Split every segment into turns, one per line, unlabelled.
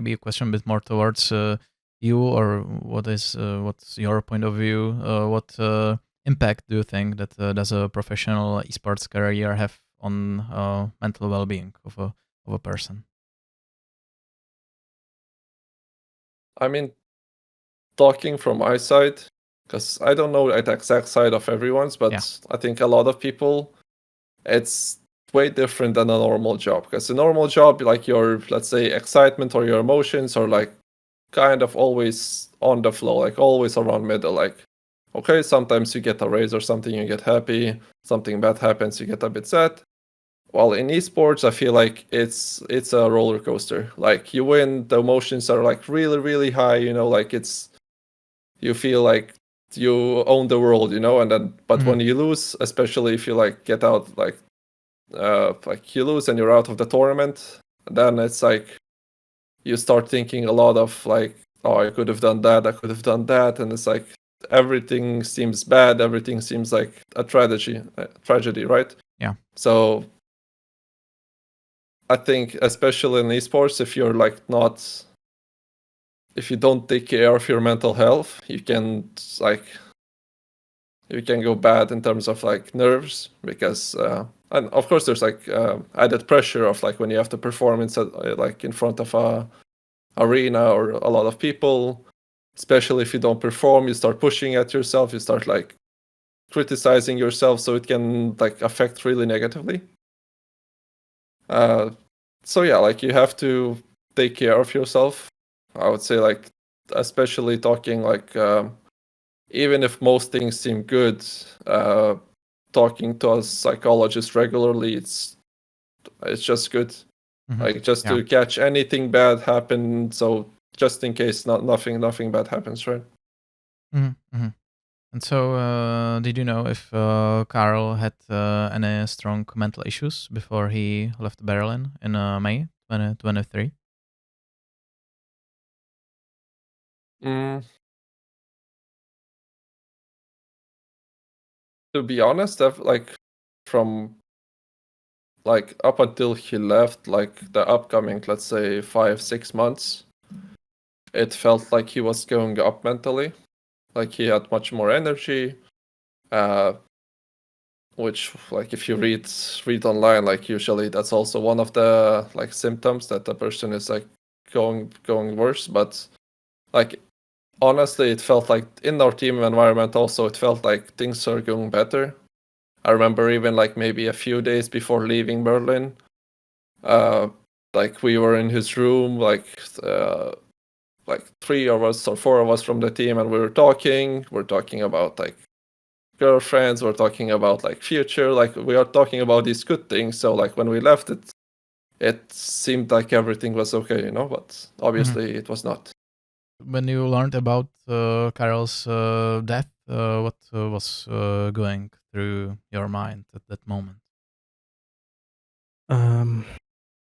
maybe a question a bit more towards you, or what's your point of view? What impact do you think that does a professional esports career have on mental well-being of a person?
I mean, talking from my side, because I don't know the exact side of everyone's, but I think a lot of people, it's way different than a normal job. Because a normal job, like your, let's say, excitement or your emotions are like kind of always on the flow, like always around middle. Like, okay, sometimes you get a raise or something, you get happy. Something bad happens, you get a bit sad. While in esports, I feel like it's a roller coaster. Like you win, the emotions are like really, really high. You know, like you feel like you own the world. You know, and then but when you lose, especially if you like get out, like you lose and you're out of the tournament, then it's like you start thinking a lot of like, oh, I could have done that, I could have done that, and it's like everything seems bad, everything seems like a tragedy, right?
Yeah.
So I think especially in esports, if you're like if you don't take care of your mental health, you can go bad in terms of like nerves, because and of course there's like added pressure of like when you have to perform like in front of a arena or a lot of people. Especially if you don't perform, you start pushing at yourself, you start like criticizing yourself, so it can like affect really negatively. So yeah, like you have to take care of yourself. I would say, like, especially talking like even if most things seem good, talking to a psychologist regularly, it's just good. Like just to catch anything bad happen, so just in case nothing bad happens, right?
And so, did you know if Karl had any strong mental issues before he left Berlin in May 2023?
To be honest, like from like up until he left, like the upcoming, let's say 5-6 months, it felt like he was going up mentally. Like he had much more energy, which like if you read online, like usually that's also one of the like symptoms that the person is like going worse. But like honestly, it felt like in our team environment also, it felt like things are going better. I remember even like maybe a few days before leaving Berlin, like we were in his room, like 3 of us or 4 of us from the team, and we were talking. We're talking about like girlfriends. We're talking about like future. Like we are talking about these good things. So like when we left, it seemed like everything was okay, you know. But obviously it was not.
When you learned about Karl's death, what was going through your mind at that moment?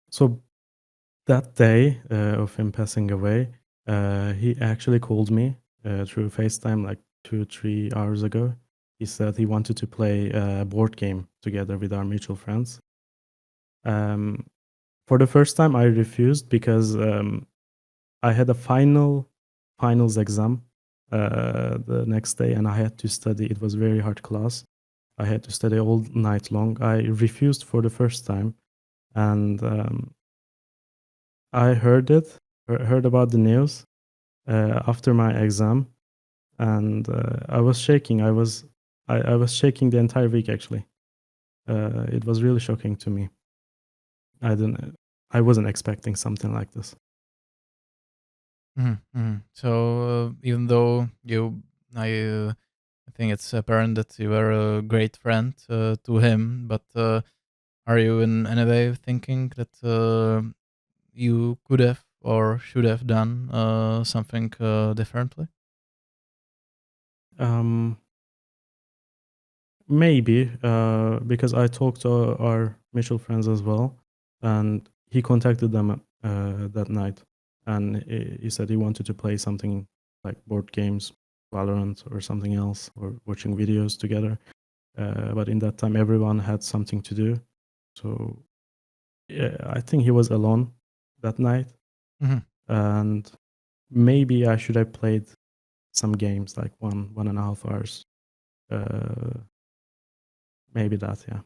So that day of him passing away, he actually called me through FaceTime like 2-3 hours ago. He said he wanted to play a board game together with our mutual friends. For the first time, I refused because I had a finals exam the next day, and I had to study. It was a very hard class. I had to study all night long. I refused for the first time, and I heard about the news after my exam, and I was shaking. I was shaking the entire week, actually. It was really shocking to me. I wasn't expecting something like this.
So even though I think it's apparent that you were a great friend to him, but are you in any way thinking that you could have or should have done something differently?
Maybe because I talked to our mutual friends as well, and he contacted them that night, and he said he wanted to play something like board games, Valorant or something else, or watching videos together. But in that time, everyone had something to do. So yeah, I think he was alone that night. and maybe I should have played some games like 1.5 hours. Maybe that, yeah.